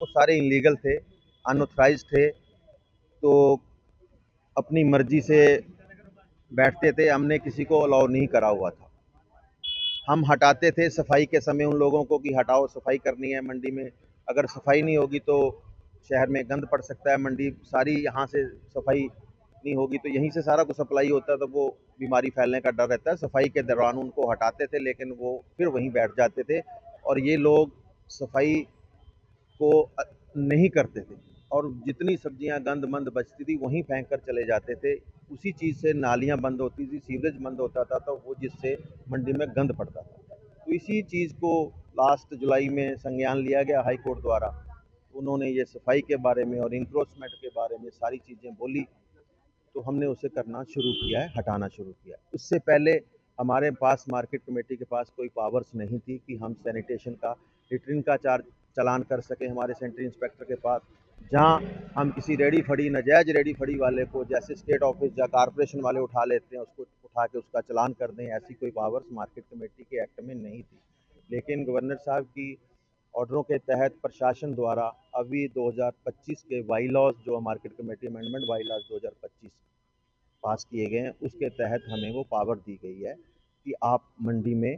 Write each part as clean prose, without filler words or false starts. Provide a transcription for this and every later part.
वो सारे इलीगल थे, अनऑथराइज्ड थे, तो अपनी मर्जी से बैठते थे। हमने किसी को अलाउ नहीं करा हुआ था। हम हटाते थे सफाई के समय उन लोगों को कि हटाओ, सफाई करनी है मंडी में। अगर सफाई नहीं होगी तो शहर में गंद पड़ सकता है, मंडी सारी यहाँ से सफाई नहीं होगी तो यहीं से सारा कुछ सप्लाई होता है, तो वो बीमारी फैलने का डर रहता है। सफाई के दौरान उनको हटाते थे, लेकिन वो फिर वहीं बैठ जाते थे और ये लोग सफाई को नहीं करते थे और जितनी सब्जियां गंद मंद बचती थी वहीं फेंक कर चले जाते थे। उसी चीज़ से नालियां बंद होती थी, सीवरेज बंद होता था, तो वो जिससे मंडी में गंद पड़ता था। तो इसी चीज़ को लास्ट जुलाई में संज्ञान लिया गया हाई कोर्ट द्वारा। उन्होंने ये सफाई के बारे में और इंक्रोचमेंट के बारे में सारी चीज़ें बोली, तो हमने उसे करना शुरू किया है, हटाना शुरू किया है। उससे पहले हमारे पास मार्केट कमेटी के पास कोई पावर्स नहीं थी कि हम सैनिटेशन का लिटरिन का चार्ज चालान कर सकें हमारे सेंट्री इंस्पेक्टर के पास। जहाँ हम किसी रेडी फड़ी नाजायज रेडी फड़ी वाले को जैसे स्टेट ऑफिस या कॉरपोरेशन वाले उठा लेते हैं, उसको उठा के उसका चालान कर दें, ऐसी कोई पावर्स मार्केट कमेटी के एक्ट में नहीं थी। लेकिन गवर्नर साहब की ऑर्डरों के तहत प्रशासन द्वारा अभी 2025 के बाई लॉज जो market committee amendment bylaws 2025 पास किए गए हैं, उसके तहत हमें वो पावर दी गई है कि आप मंडी में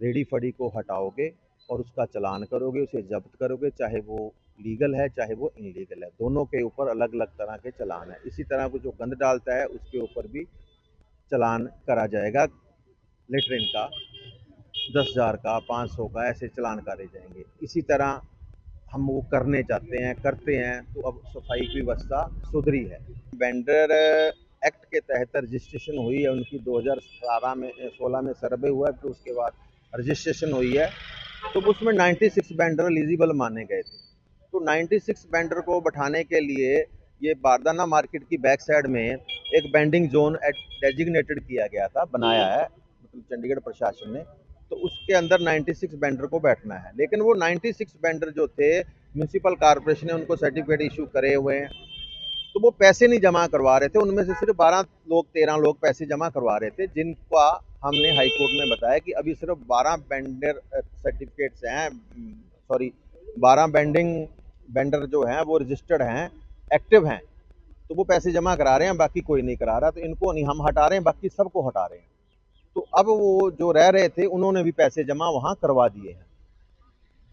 रेडी फड़ी को हटाओगे और उसका चालान करोगे, उसे जब्त करोगे, चाहे वो लीगल है चाहे वो इनलीगल है, दोनों के ऊपर अलग अलग तरह के चालान है। इसी तरह वो जो गंद डालता है उसके ऊपर भी चालान करा जाएगा, लेटरिन का 10,000 का, 500 का, ऐसे चालान करे जाएंगे। इसी तरह हम वो करने चाहते हैं, करते हैं, तो अब सफाई की व्यवस्था सुधरी है। वेंडर एक्ट के तहत रजिस्ट्रेशन हुई है उनकी 2017 में 16 में सर्वे हुआ है, फिर उसके बाद रजिस्ट्रेशन हुई है, तो उसमें 96 वेंडर एलिजिबल माने गए थे। तो 96 वेंडर को बैठाने के लिए ये बारदाना मार्केट की बैक साइड में एक बेंडिंग जोन डेजिग्नेटेड किया गया था, बनाया है मतलब चंडीगढ़ प्रशासन ने। तो उसके अंदर 96 वेंडर को बैठना है, लेकिन वो 96 वेंडर जो थे म्यूनसिपल कॉर्पोरेशन ने उनको सर्टिफिकेट इशू करे हुए हैं, तो वो पैसे नहीं जमा करवा रहे थे। उनमें से सिर्फ 12 लोग 13 लोग पैसे जमा करवा रहे थे, जिनका हमने हाई कोर्ट में बताया कि अभी सिर्फ 12 वेंडर सर्टिफिकेट्स हैं, सॉरी 12 बेंडिंग वेंडर जो हैं वो रजिस्टर्ड हैं, एक्टिव हैं, तो वो पैसे जमा करा रहे हैं, बाकी कोई नहीं करा रहा। तो इनको नहीं हम हटा रहे हैं, बाकी सबको हटा रहे हैं। तो अब वो जो रह रहे थे उन्होंने भी पैसे जमा वहाँ करवा दिए हैं,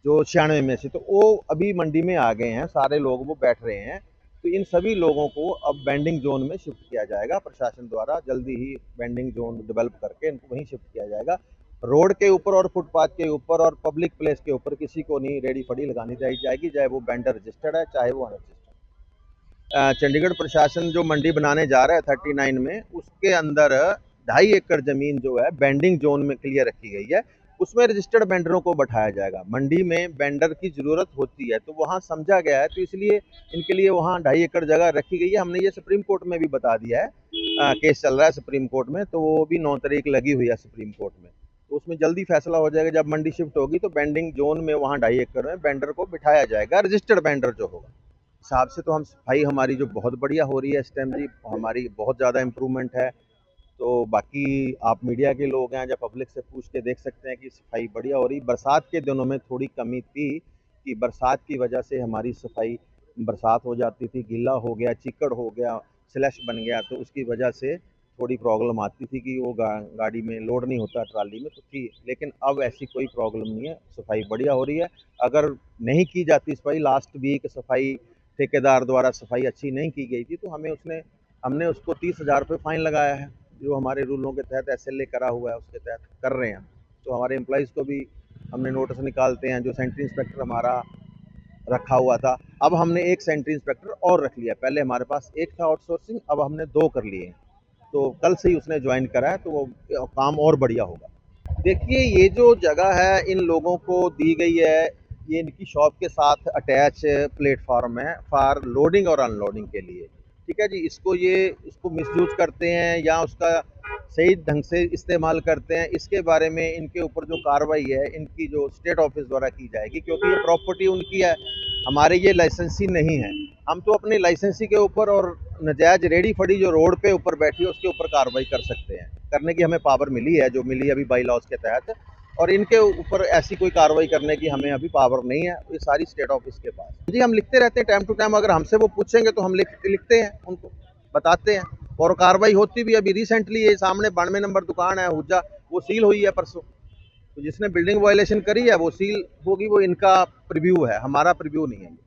जो 96 में से, तो वो अभी मंडी में आ गए हैं, सारे लोग वो बैठ रहे हैं। तो इन सभी लोगों को अब बेंडिंग जोन में शिफ्ट किया जाएगा प्रशासन द्वारा, जल्दी ही बेंडिंग जोन डेवलप करके इनको वहीं शिफ्ट किया जाएगा। रोड के ऊपर और फुटपाथ के ऊपर और पब्लिक प्लेस के ऊपर किसी को नहीं रेडी फड़ी लगानी जाएगी, चाहे वो वेंडर रजिस्टर्ड है चाहे वो अनरजिस्टर्ड। चंडीगढ़ प्रशासन जो मंडी बनाने जा रहा है 39 में, उसके अंदर 2.5 एकड़ जमीन जो है बेंडिंग जोन में क्लियर रखी गई है, उसमें रजिस्टर्ड वेंडरों को बैठाया जाएगा। मंडी में वेंडर की ज़रूरत होती है तो वहाँ समझा गया है, तो इसलिए इनके लिए वहाँ 2.5 एकड़ जगह रखी गई है। हमने ये सुप्रीम कोर्ट में भी बता दिया है, केस चल रहा है सुप्रीम कोर्ट में, तो वो भी 9 तारीख लगी हुई है सुप्रीम कोर्ट में, तो उसमें जल्दी फैसला हो जाएगा। जब मंडी शिफ्ट होगी तो बेंडिंग जोन में वहाँ 2.5 एकड़ में वेंडर को बिठाया जाएगा, रजिस्टर्ड वेंडर जो होगा। हिसाब से तो हम सफाई हमारी जो बहुत बढ़िया हो रही है इस टाइम जी, हमारी बहुत ज़्यादा इम्प्रूवमेंट है। तो बाकी आप मीडिया के लोग हैं या पब्लिक से पूछ के देख सकते हैं कि सफाई बढ़िया हो रही। बरसात के दिनों में थोड़ी कमी थी कि बरसात की वजह से हमारी सफाई, बरसात हो जाती थी, गीला हो गया, चिकड़ हो गया, स्लश बन गया, तो उसकी वजह से थोड़ी प्रॉब्लम आती थी कि वो गाड़ी में लोड नहीं होता, ट्राली में तो थी। लेकिन अब ऐसी कोई प्रॉब्लम नहीं है, सफाई बढ़िया हो रही है। अगर नहीं की जाती सफाई, लास्ट वीक सफाई ठेकेदार द्वारा सफाई अच्छी नहीं की गई थी, तो हमने उसको 30,000 रुपये फाइन लगाया है, जो हमारे रूलों के तहत SLA करा हुआ है उसके तहत कर रहे हैं। तो हमारे एम्प्लॉइज़ को भी हमने नोटिस निकालते हैं। जो सेंट्री इंस्पेक्टर हमारा रखा हुआ था, अब हमने एक सेंट्री इंस्पेक्टर और रख लिया। पहले हमारे पास एक था आउटसोर्सिंग, अब हमने 2 कर लिए हैं, तो कल से ही उसने ज्वाइन करा है, तो वो काम और बढ़िया होगा। देखिए, ये जो जगह है इन लोगों को दी गई है, ये इनकी शॉप के साथ अटैच प्लेटफॉर्म है फॉर लोडिंग और अनलोडिंग के लिए, ठीक है जी। इसको मिसयूज करते हैं या उसका सही ढंग से इस्तेमाल करते हैं, इसके बारे में इनके ऊपर जो कार्रवाई है इनकी जो स्टेट ऑफिस द्वारा की जाएगी, क्योंकि ये प्रॉपर्टी उनकी है, हमारे ये लाइसेंसी नहीं है। हम तो अपनी लाइसेंसी के ऊपर और नजायज रेडी फड़ी जो रोड पे ऊपर बैठी है उसके ऊपर कार्रवाई कर सकते हैं, करने की हमें पावर मिली है, जो मिली अभी बाई लॉज के तहत। और इनके ऊपर ऐसी कोई कार्रवाई करने की हमें अभी पावर नहीं है, ये सारी स्टेट ऑफिस के पास। जी, हम लिखते रहते हैं टाइम टू टाइम, अगर हमसे वो पूछेंगे तो हम लिखते हैं, उनको बताते हैं और कार्रवाई होती भी। अभी रिसेंटली ये सामने 92 नंबर दुकान है हुज्जा, वो सील हुई है परसों। तो जिसने बिल्डिंग वायलेशन करी है वो सील होगी, वो इनका प्रीव्यू है, हमारा प्रीव्यू नहीं है।